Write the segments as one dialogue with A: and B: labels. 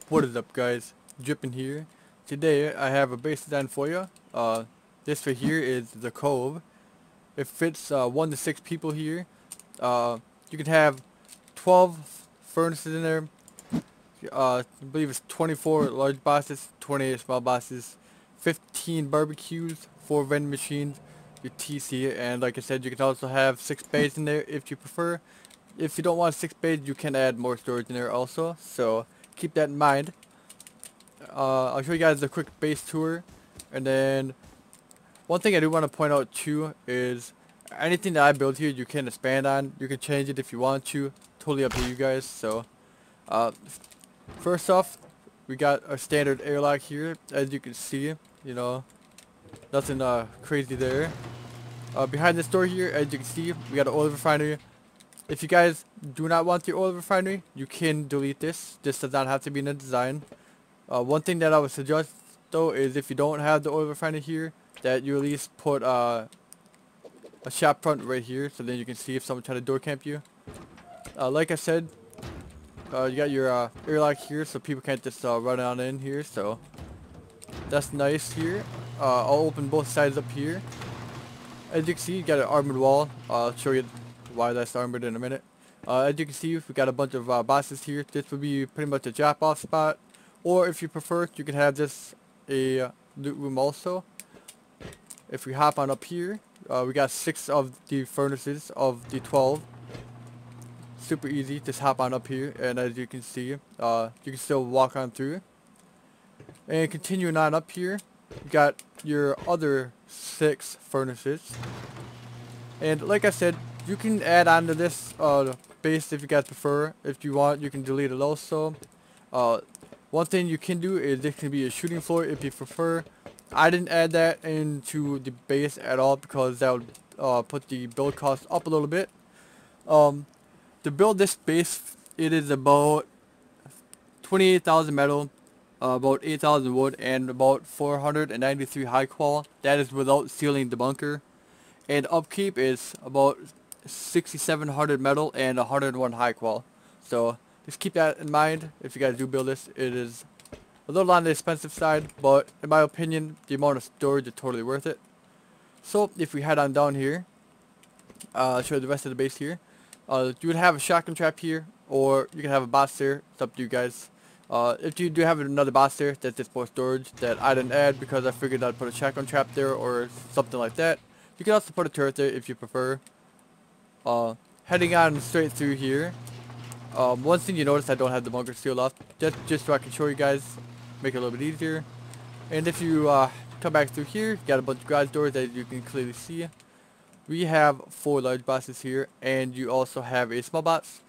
A: What is up, guys? Drippin' here. Today I have a base design for you. This right here is the Cove. It fits 1 to 6 people here. You can have 12 furnaces in there. I believe it's 24 large bosses, 28 small bosses, 15 barbecues, 4 vending machines, your TC, and like I said, you can also have 6 bays in there if you prefer. If you don't want 6 bays, you can add more storage in there also, so keep that in mind. I'll show you guys a quick base tour, and then one thing I do want to point out too is anything that I build here you can expand on. You can change it if you want to, totally up to you guys. So first off, we got our standard airlock here, as you can see, you know, nothing crazy there. Behind this door here, as you can see, we got an oil refinery. If you guys do not want the oil refinery, you can delete this. This does not have to be in the design. One thing that I would suggest though is if you don't have the oil refinery here, that you at least put a shop front right here, so then you can see if someone trying to door camp you. Like I said, you got your airlock here, so people can't just run on in here. So that's nice here. I'll open both sides up here. As you can see, you got an armored wall. I'll show you why that's armored in a minute. As you can see, we got a bunch of bosses here. This would be pretty much a drop-off spot. Or if you prefer, you can have this a loot room also. If we hop on up here, we got 6 of the furnaces of the 12. Super easy, just hop on up here, and as you can see, you can still walk on through. And continuing on up here, you got your other 6 furnaces. And like I said, you can add on to this base if you guys prefer. If you want, you can delete it also. One thing you can do is this can be a shooting floor if you prefer. I didn't add that into the base at all because that would put the build cost up a little bit. To build this base, it is about 28,000 metal, about 8,000 wood, and about 493 high qual. That is without sealing the bunker. And upkeep is about 6,700 metal and 101 high qual. So just keep that in mind if you guys do build this. It is a little on the expensive side, but in my opinion, the amount of storage is totally worth it. So if we head on down here, I'll show you the rest of the base here. You would have a shotgun trap here, or you can have a boss there. It's up to you guys. If you do have another boss there, that's just more storage that I didn't add because I figured I'd put a shotgun trap there or something like that. You can also put a turret there if you prefer. Heading on straight through here. One thing you notice, I don't have the bunker sealed off, just so I can show you guys, make it a little bit easier. And if you come back through here, you got a bunch of garage doors as you can clearly see. We have 4 large bosses here, and you also have a small boss.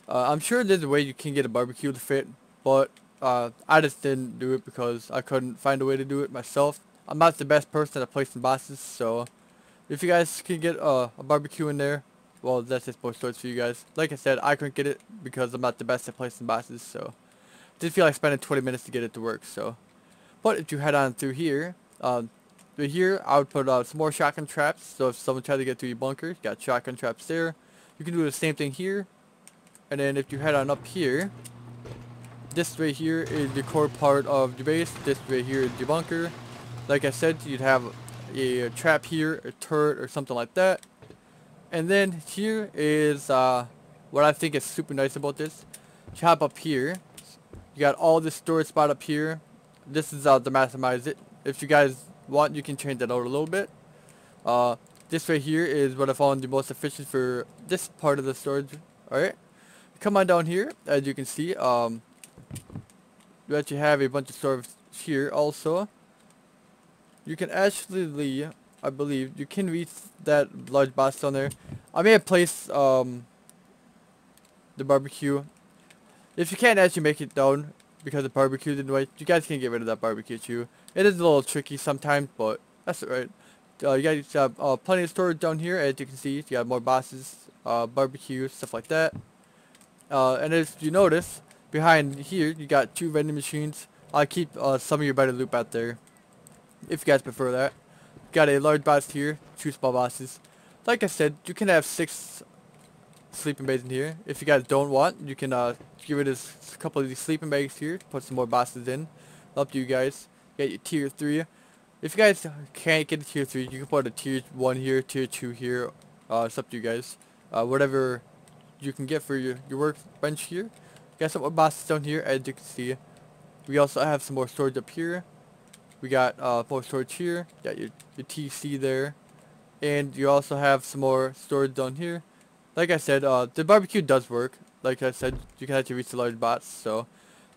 A: I'm sure there's a way you can get a barbecue to fit, but I just didn't do it because I couldn't find a way to do it myself. I'm not the best person at placing bosses, so if you guys can get a barbecue in there, well, that's just more storage for you guys. Like I said, I couldn't get it because I'm not the best at placing bosses, so didn't feel like spending 20 minutes to get it to work. So, but if you head on through here, here I would put some more shotgun traps. So if someone tried to get through your bunker, you got shotgun traps there. You can do the same thing here. And then if you head on up here, this right here is the core part of the base. This right here is the bunker. Like I said, you'd have a trap here, a turret, or something like that. And then here is what I think is super nice about this. You hop up here. You got all this storage spot up here. This is to maximize it. If you guys want, you can change that out a little bit. This right here is what I found the most efficient for this part of the storage. Alright. Come on down here. As you can see, you actually have a bunch of storage here also. You can actually, I believe, you can reach that large boss down there. I may have placed the barbecue. If you can't actually make it down because the barbecue's in the way, you guys can get rid of that barbecue too. It is a little tricky sometimes, but that's alright. You guys have plenty of storage down here, as you can see. You got more bosses, barbecue, stuff like that. And as you notice, behind here, you got 2 vending machines. I'll keep some of your better loot out there, if you guys prefer that. Got a large boss here, 2 small bosses. Like I said, you can have 6 sleeping bags in here. If you guys don't want, you can get rid of a couple of these sleeping bags here, put some more bosses in. Up to you guys. Get your tier 3. If you guys can't get a tier 3, you can put a tier 1 here, tier 2 here. It's up to you guys. Whatever you can get for your workbench here. Got some more bosses down here, as you can see. We also have some more storage up here. We got more storage here. Got your TC there. And you also have some more storage down here. Like I said, the barbecue does work. Like I said, you can actually reach the large bots. So,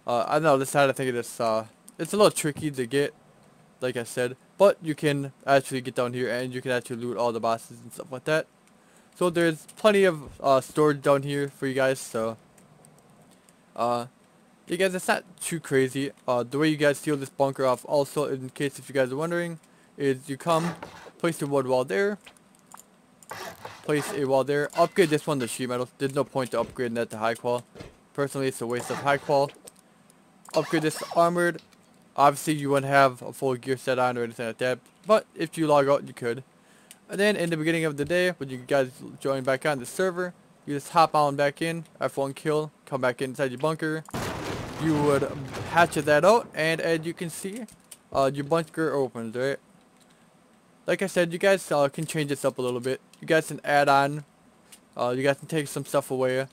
A: I don't know, this side I think it's a little tricky to get, like I said. But you can actually get down here and you can actually loot all the bosses and stuff like that. So there's plenty of storage down here for you guys. So, you guys, it's not too crazy. The way you guys steal this bunker off also, in case if you guys are wondering, is you come, place your wood wall there, place a wall there, upgrade this one to sheet metal. There's no point to upgrading that to high qual. Personally, it's a waste of high qual. Upgrade this to armored. Obviously, you wouldn't have a full gear set on or anything like that, but if you log out, you could. And then in the beginning of the day, when you guys join back on the server, you just hop on back in, F1 kill, come back inside your bunker. You would hatchet that out, and as you can see, your bunker opens, right? Like I said, you guys can change this up a little bit. You guys can add on, you guys can take some stuff away.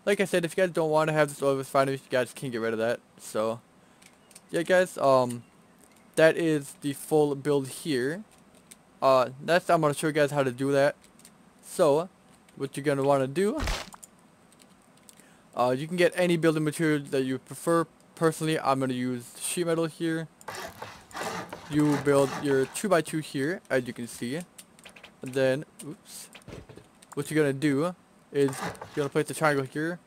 A: Like I said, if you guys don't want to have this oil refinery, you guys can get rid of that. So, yeah guys, that is the full build here. Next I'm going to show you guys how to do that. So, what you're going to want to do, you can get any building material that you prefer. Personally, I'm going to use sheet metal here. You build your 2x2 here, as you can see. And then, oops. What you're going to do is you're going to place the triangle here.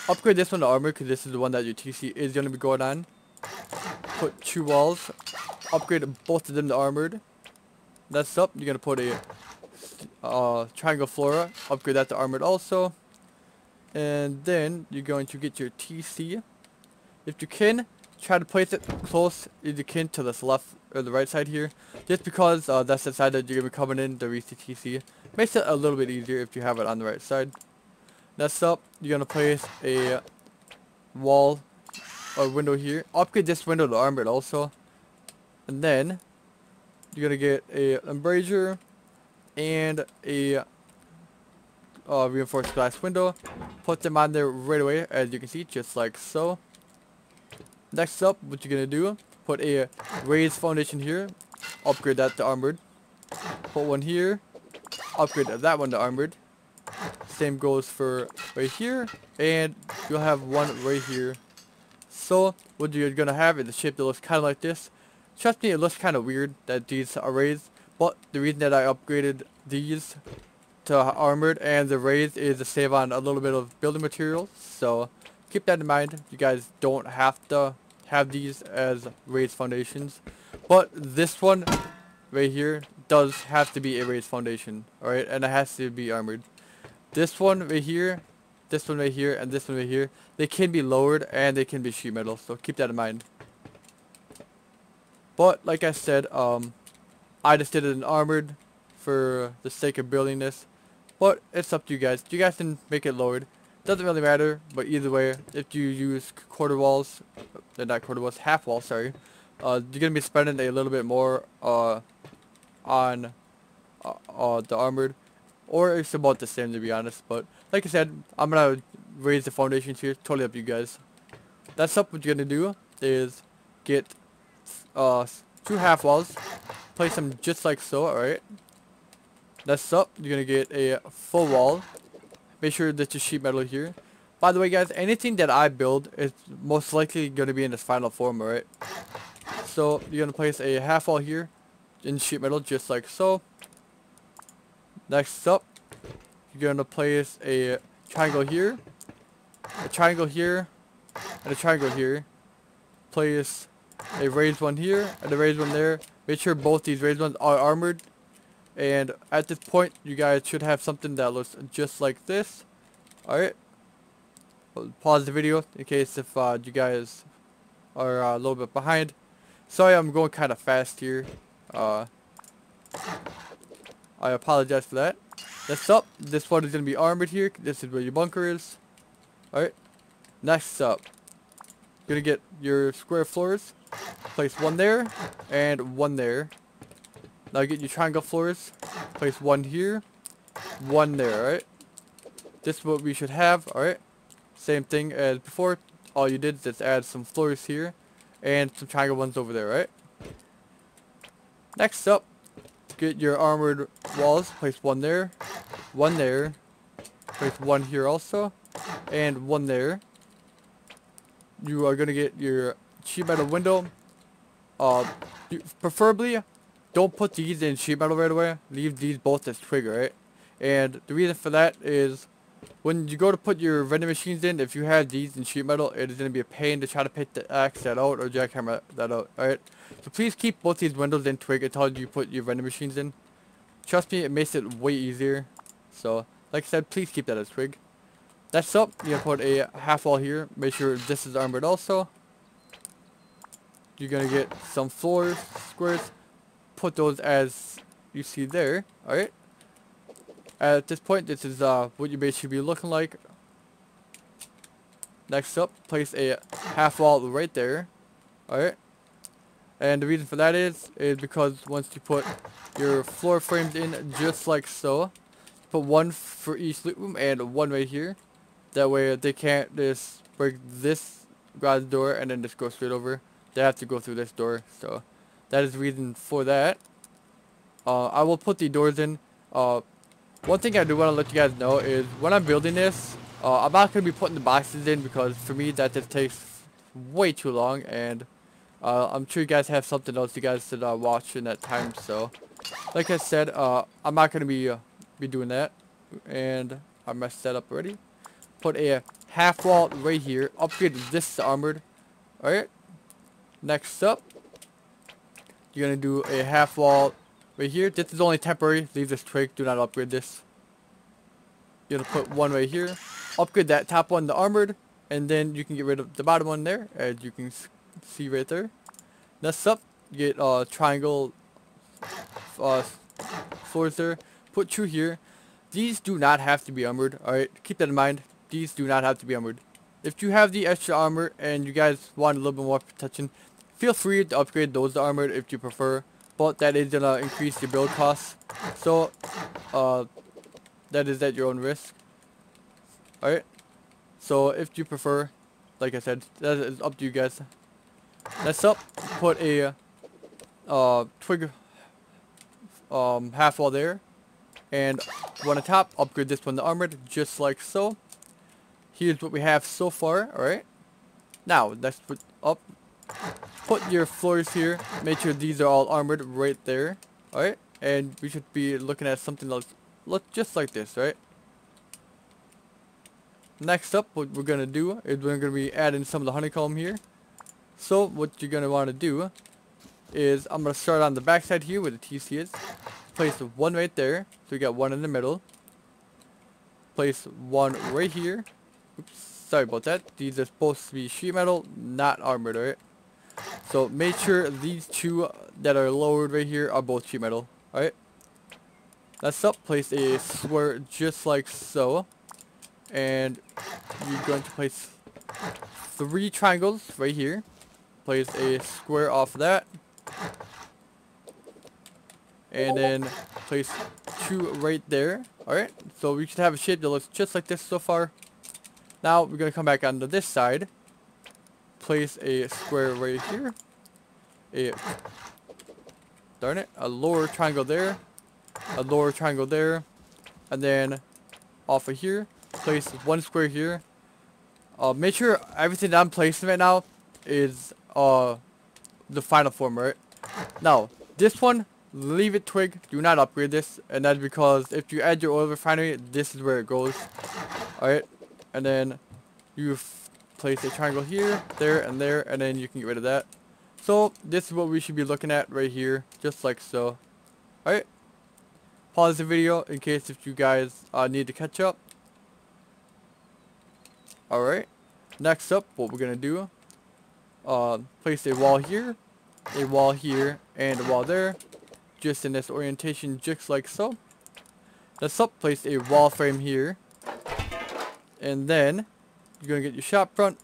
A: Upgrade this one to armor, because this is the one that your TC is going to be going on. Put 2 walls. Upgrade both of them to armored. Next up, you're going to put a triangle flora. Upgrade that to armored also. And then you're going to get your TC. If you can, try to place it close as you can to the left or the right side here. Just because that's the side that you're going to be coming in to reach the TC. Makes it a little bit easier if you have it on the right side. Next up, you're going to place a wall or window here. Upgrade this window to armored also. And then you're going to get a embrasure and a reinforced glass window. Put them on there right away, as you can see, just like so. Next up, what you're going to do, put a raised foundation here. Upgrade that to armored. Put one here. Upgrade that one to armored. Same goes for right here. And you'll have one right here. So, what you're going to have is a shape that looks kind of like this. Trust me, it looks kind of weird that these are raised. But the reason that I upgraded these to armored and the raised is to save on a little bit of building materials. So keep that in mind. You guys don't have to have these as raised foundations, but this one right here does have to be a raised foundation. Alright, and it has to be armored. This one right here, this one right here, and this one right here, they can be lowered and they can be sheet metal, so keep that in mind. But like I said, I just did it in armored for the sake of building this. But it's up to you guys. You guys can make it lowered. Doesn't really matter. But either way, if you use quarter walls, not quarter walls, half walls, sorry, you're gonna be spending a little bit more on the armored, or it's about the same to be honest. But like I said, I'm gonna raise the foundations here. Totally up to you guys. That's up. What you're gonna do is get 2 half walls, place them just like so. All right. Next up, you're going to get a full wall. Make sure that your sheet metal here. By the way, guys, anything that I build is most likely going to be in its final form, alright? So, you're going to place a half wall here in sheet metal, just like so. Next up, you're going to place a triangle here, a triangle here, and a triangle here. Place a raised one here, and a raised one there. Make sure both these raised ones are armored. And at this point, you guys should have something that looks just like this. Alright. Pause the video in case if you guys are a little bit behind. Sorry, I'm going kind of fast here. I apologize for that. Next up, this one is going to be armored here. This is where your bunker is. Alright. Next up, you're going to get your square floors. Place one there and one there. Now get your triangle floors. Place one here, one there, alright? This is what we should have, alright? Same thing as before. All you did is just add some floors here and some triangle ones over there, right? Next up, get your armored walls. Place one there, place one here also, and one there. You are going to get your sheet metal window. Preferably, don't put these in sheet metal right away. Leave these both as trigger, right? And the reason for that is when you go to put your vending machines in, if you have these in sheet metal, it is going to be a pain to try to pick the axe that out or jackhammer that out, alright? So please keep both these windows in twig until you put your vending machines in. Trust me, it makes it way easier. So, like I said, please keep that as twig. Next up, you're going to put a half wall here. Make sure this is armored also. You're going to get some floors, squares. Put those as you see there, alright? At this point, this is what your base should be looking like. Next up, place a half wall right there, alright? And the reason for that is because once you put your floor frames in just like so, put one for each loot room and one right here. That way they can't just break this garage door and then just go straight over. They have to go through this door, so that is the reason for that. I will put the doors in. One thing I do want to let you guys know is when I'm building this, I'm not going to be putting the boxes in because for me that just takes way too long, and I'm sure you guys have something else you guys should watch in that time. So, like I said, I'm not going to be doing that, and I messed that up already. Put a half wall right here. Upgrade this to armored. Alright. Next up, you're going to do a half wall right here. This is only temporary. Leave this twig. Do not upgrade this. You're going to put one right here. Upgrade that top one to armored. And then you can get rid of the bottom one there. As you can see right there. Next up, get triangle floors there. Put two here. These do not have to be armored. Alright, keep that in mind. These do not have to be armored. If you have the extra armor and you guys want a little bit more protection, feel free to upgrade those to armored if you prefer. But that is going to increase your build costs. So, that is at your own risk. Alright. So, if you prefer, like I said, that is up to you guys. Next up, put a twig half wall there. And one on top, upgrade this one to armored, just like so. Here's what we have so far, alright? Now, let's put up. Put your floors here. Make sure these are all armored right there. Alright? And we should be looking at something else. Look just like this, right? Next up, what we're going to do is we're going to be adding some of the honeycomb here. So, what you're going to want to do is I'm going to start on the back side here where the TC is. Place one right there. So we got one in the middle. Place one right here. Oops, sorry about that. These are supposed to be sheet metal, not armored, alright? So make sure these two that are lowered right here are both sheet metal, alright? Next up, place a square just like so. And you're going to place 3 triangles right here. Place a square off of that. And then place 2 right there. Alright, so we should have a shape that looks just like this so far. Now we're going to come back onto this side. Place a square right here. A lower triangle there. A lower triangle there. And then off of here, place 1 square here. Make sure everything that I'm placing right now is the final form, right? Now, this one, leave it twig. Do not upgrade this. And that's because if you add your oil refinery, this is where it goes. Alright. And then you place a triangle here, there, and then you can get rid of that. So this is what we should be looking at right here, just like so. Alright. Pause the video in case if you guys need to catch up. Alright. Next up, what we're going to do, place a wall here, and a wall there. Just in this orientation, just like so. Next up, place a wall frame here. And then you're gonna get your shop front,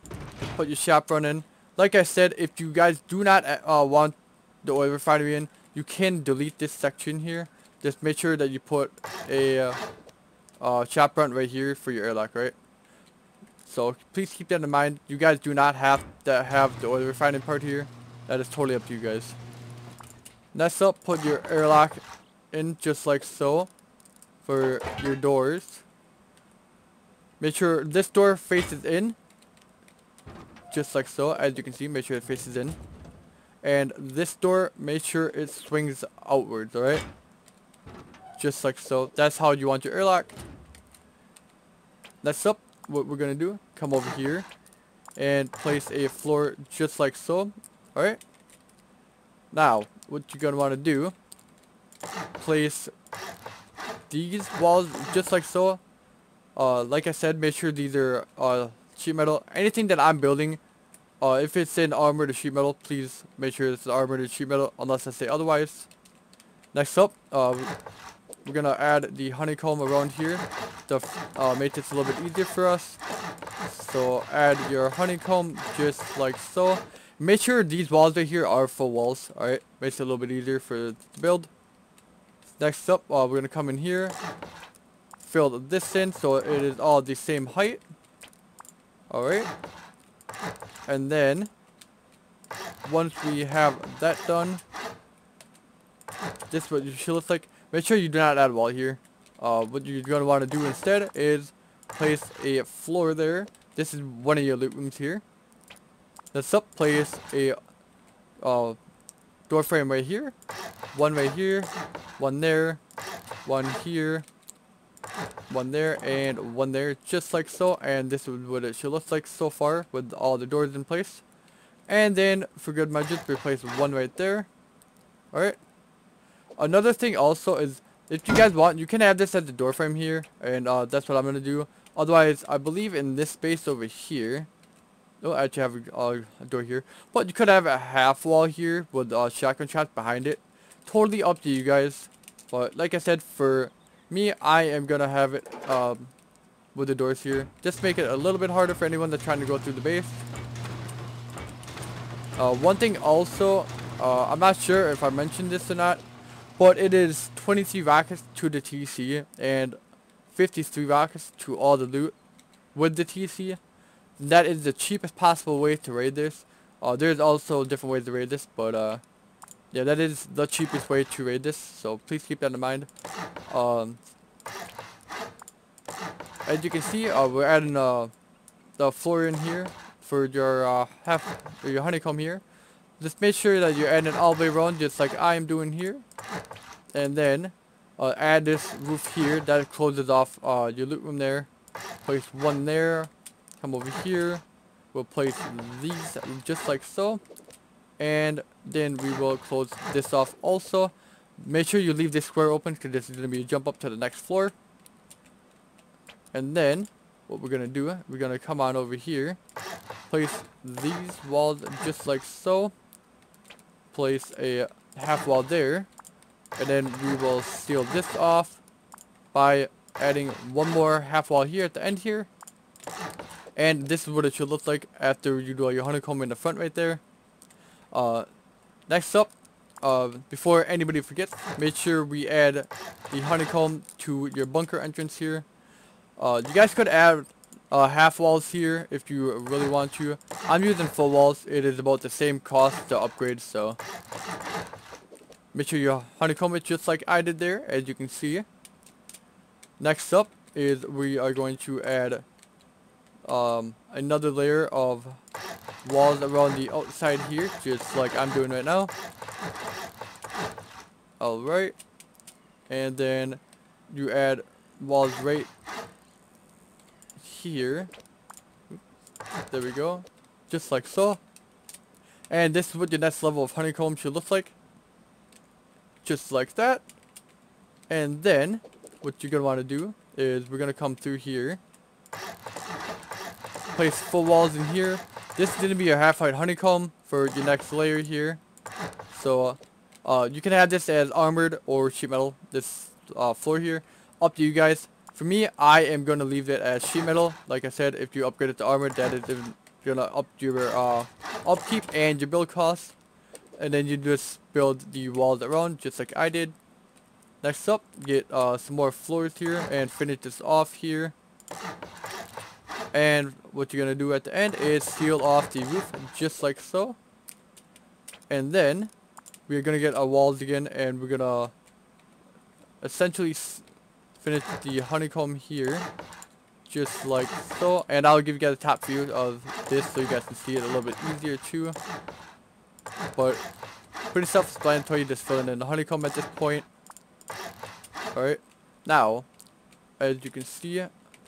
A: put your shop front in. Like I said, if you guys do not want the oil refinery in, you can delete this section here. Just make sure that you put a shop front right here for your airlock, right? So please keep that in mind. You guys do not have to have the oil refining part here. That is totally up to you guys. Next up, put your airlock in just like so for your doors. Make sure this door faces in. Just like so. As you can see, make sure it faces in. And this door, make sure it swings outwards, alright? Just like so. That's how you want your airlock. Next up, what we're gonna do, come over here and place a floor just like so. Alright? Now, what you're gonna want to do, place these walls just like so. Like I said, make sure these are sheet metal. Anything that I'm building, if it's in armored or sheet metal, please make sure it's armored or sheet metal, unless I say otherwise. Next up, we're gonna add the honeycomb around here to make this a little bit easier for us. So add your honeycomb just like so. Make sure these walls right here are full walls. Alright, makes it a little bit easier for the build. Next up, we're gonna come in here, fill this in so it is all the same height. Alright. And then once we have that done, this is what it should look like. Make sure you do not add a wall here. What you're going to want to do instead is place a floor there. This is one of your loot rooms here. Next up, place a door frame right here. One right here. One there. One here. One there. And one there. Just like so. And this is what it should look like so far with all the doors in place. And then, for good measure, replace one right there. Alright. Another thing also is, if you guys want, you can add this as the door frame here, and that's what I'm going to do. Otherwise, I believe in this space over here, oh, I actually have a door here, but you could have a half wall here with shotgun shots behind it. Totally up to you guys, but like I said, for me, I am going to have it with the doors here. Just make it a little bit harder for anyone that's trying to go through the base. One thing also, I'm not sure if I mentioned this or not, but it is 23 rockets to the TC and 53 rockets to all the loot with the TC. That is the cheapest possible way to raid this. There's also different ways to raid this, but yeah, that is the cheapest way to raid this, so please keep that in mind. As you can see, we're adding the floor in here for your your honeycomb here. Just make sure that you're adding it all the way around, just like I am doing here. And then add this roof here that closes off your loot room there. Place one there. Come over here. We'll place these just like so. And then we will close this off also. Make sure you leave this square open because this is going to be a jump up to the next floor. And then what we're going to do, we're going to come on over here. Place these walls just like so. Place a half wall there. And then we will seal this off by adding one more half wall here at the end here. And this is what it should look like after you do all your honeycomb in the front right there. Next up, before anybody forgets, make sure we add the honeycomb to your bunker entrance here. You guys could add half walls here if you really want to. I'm using full walls. It is about the same cost to upgrade, so make sure you honeycomb it just like I did there, as you can see. Next up is we are going to add another layer of walls around the outside here, just like I'm doing right now. Alright. And then you add walls right here. There we go. Just like so. And this is what your next level of honeycomb should look like. Just like that. And then what you're going to want to do is we're going to come through here. Place full walls in here. This is going to be your half-height honeycomb for your next layer here. So you can have this as armored or sheet metal, this floor here. up to you guys. For me, I am going to leave it as sheet metal. Like I said, if you upgrade it to armor, that is going to up your upkeep and your build cost. And then you just build the walls around, just like I did. Next up, get some more floors here and finish this off here. And what you're going to do at the end is seal off the roof, just like so. And then, we're going to get our walls again, and we're going to essentially finish the honeycomb here, just like so. And I'll give you guys a top view of this so you guys can see it a little bit easier too. But pretty self-explanatory, just filling in the honeycomb at this point. Alright, now, as you can see,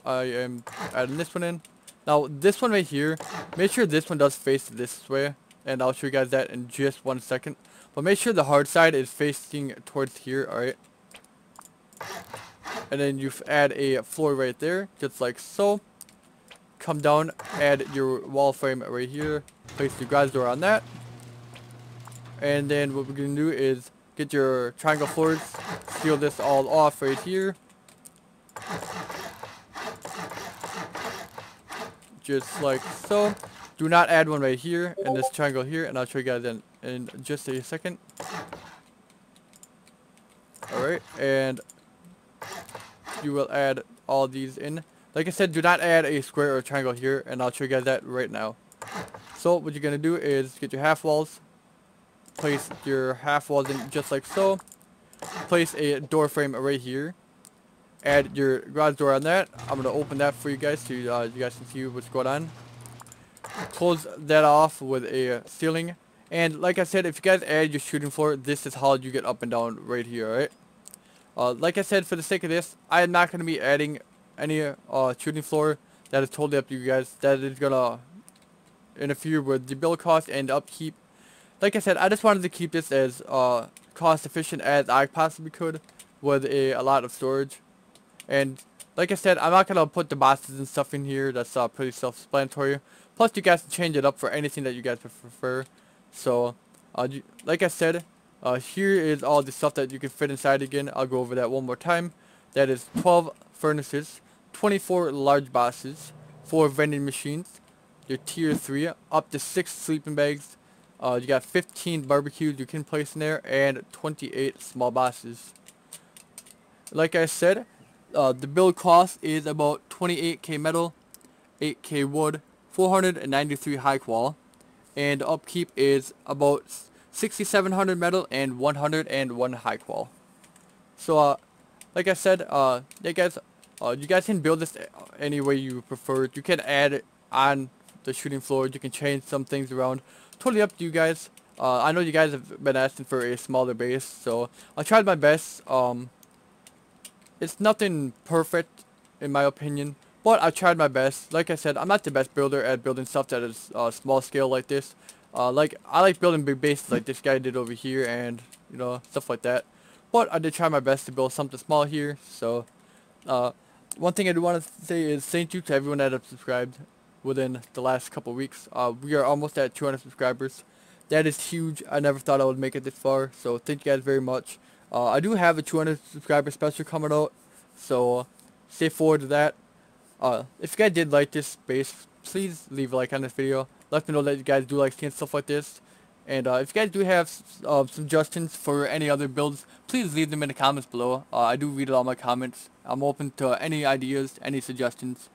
A: I am adding this one in. Now, this one right here, make sure this one does face this way, and I'll show you guys that in just 1 second. But make sure the hard side is facing towards here, alright? And then you add a floor right there, just like so. Come down, add your wall frame right here, place the garage door on that. And then what we're going to do is get your triangle floors, seal this all off right here. Just like so. Do not add one right here in this triangle here, and I'll show you guys in just a second. Alright, and you will add all these in. Like I said, do not add a square or a triangle here, and I'll show you guys that right now. So what you're going to do is get your half walls. Place your half walls in just like so. Place a door frame right here. Add your garage door on that. I'm going to open that for you guys so you guys can see what's going on. Close that off with a ceiling. And like I said, if you guys add your shooting floor, this is how you get up and down right here, alright? Like I said, for the sake of this, I am not going to be adding any shooting floor. That is totally up to you guys. That is going to interfere with the build cost and upkeep. Like I said, I just wanted to keep this as cost efficient as I possibly could with a lot of storage. And like I said, I'm not going to put the bosses and stuff in here. That's pretty self-explanatory. Plus, you guys can change it up for anything that you guys prefer. So, like I said, here is all the stuff that you can fit inside again. I'll go over that one more time. That is 12 furnaces, 24 large bosses, 4 vending machines, your tier 3, up to 6 sleeping bags. You got 15 barbecues you can place in there, and 28 small bosses. Like I said, the build cost is about 28k metal, 8k wood, 493 high qual, and upkeep is about 6700 metal and 101 high qual. So like I said, yeah guys, you guys can build this any way you prefer. You can add it on the shooting floor, you can change some things around. Totally up to you guys. I know you guys have been asking for a smaller base, so I tried my best. It's nothing perfect in my opinion, but I tried my best. Like I said, I'm not the best builder at building stuff that is small scale like this. Like I like building big bases like this guy did over here, and you know, stuff like that. But I did try my best to build something small here. So one thing I do want to say is thank you to everyone that have subscribed within the last couple weeks. We are almost at 200 subscribers. That is huge. I never thought I would make it this far, so thank you guys very much. I do have a 200 subscriber special coming out, so stay forward to that. If you guys did like this base, please leave a like on this video. Let me know that you guys do like seeing stuff like this. And if you guys do have suggestions for any other builds, please leave them in the comments below. I do read all my comments. I'm open to any ideas, any suggestions.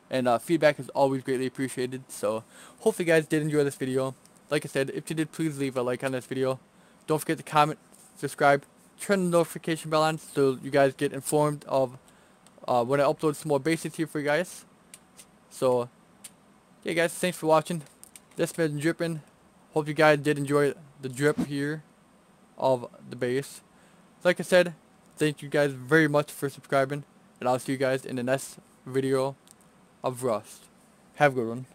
A: And feedback is always greatly appreciated. So hopefully you guys did enjoy this video. Like I said, if you did, please leave a like on this video. Don't forget to comment, subscribe, turn the notification bell on so you guys get informed of when I upload some more bases here for you guys. So yeah guys, thanks for watching. This has been Drippin'. Hope you guys did enjoy the drip here of the base. Like I said, thank you guys very much for subscribing, and I'll see you guys in the next video of Rust. Have a good one.